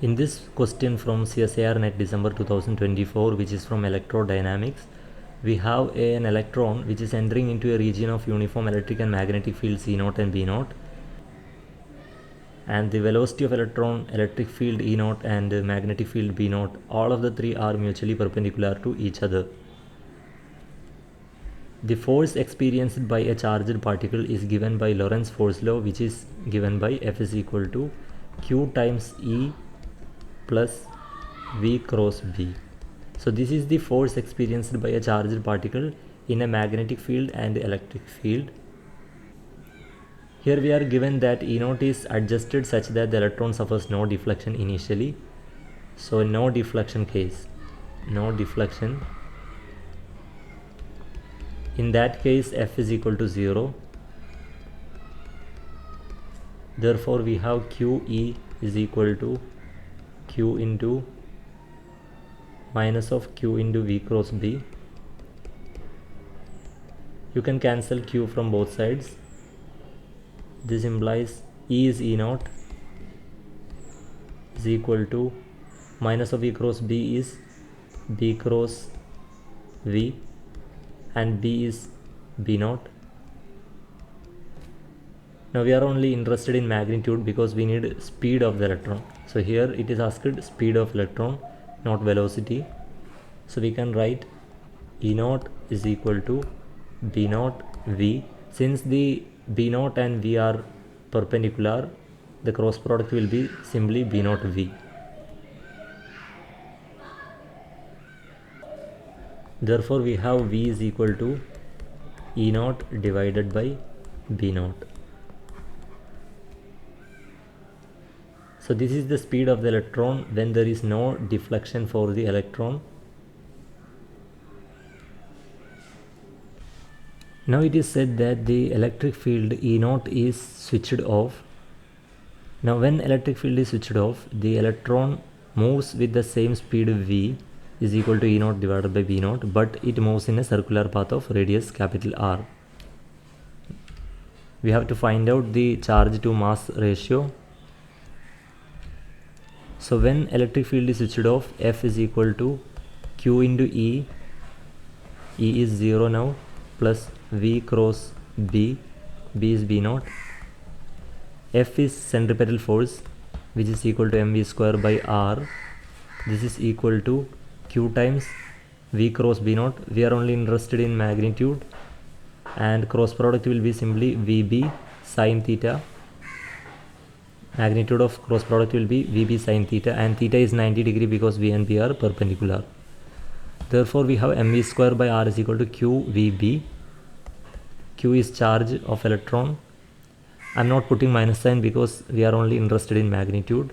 In this question from CSIR NET December 2024, which is from electrodynamics, we have an electron which is entering into a region of uniform electric and magnetic field C0 and B0, and the velocity of electric field E0 and magnetic field B0, all of the three are mutually perpendicular to each other. The force experienced by a charged particle is given by Lorentz Force law, which is given by F is equal to Q times E plus V cross B. So this is the force experienced by a charged particle in a magnetic field and electric field. Here we are given that E0 is adjusted such that the electron suffers no deflection initially. So no deflection case, no deflection. In that case, F is equal to 0. Therefore, we have QE is equal to Q into minus of Q into V cross B. You can cancel Q from both sides. This implies E is E0 is equal to minus of V cross B is B cross V, and B is B0. Now we are only interested in magnitude because we need speed of the electron. So here it is asked speed of electron, not velocity. So we can write E0 is equal to B0 V. Since the B0 and V are perpendicular, the cross product will be simply B0 V. Therefore we have V is equal to E0 divided by B0. So this is the speed of the electron when there is no deflection for the electron. Now it is said that the electric field E0 is switched off. Now when electric field is switched off, the electron moves with the same speed V is equal to E0 divided by B0, but it moves in a circular path of radius capital R. We have to find out the charge to mass ratio. So when electric field is switched off, F is equal to Q into E. E is 0 now, plus V cross B. B is B0. F is centripetal force, which is equal to mv square by R. This is equal to Q times V cross B0. We are only interested in magnitude, and cross product will be simply VB sine theta. Magnitude of cross product will be VB sine theta, and theta is 90 degree because V and B are perpendicular. Therefore we have mv square by R is equal to QVB. Q is charge of electron. I am not putting minus sign because we are only interested in magnitude.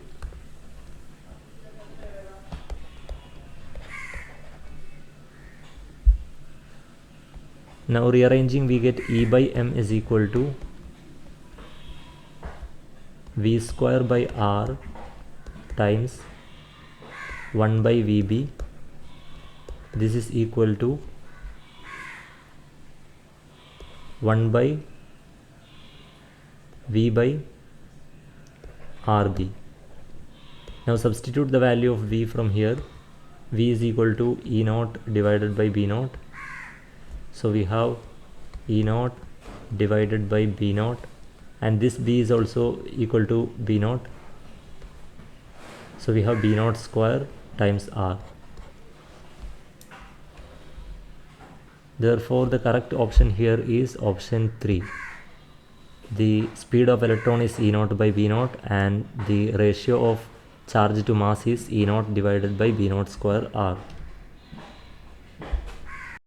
Now rearranging, we get E by M is equal to V square by R times 1 by VB. This is equal to 1 by V by RB. Now substitute the value of V from here. V is equal to E0 divided by B0. So we have E0 divided by B0, and this B is also equal to B0. So we have B0 square times R. Therefore the correct option here is option 3. The speed of electron is E0 by B0, and the ratio of charge to mass is E0 divided by B0 square R.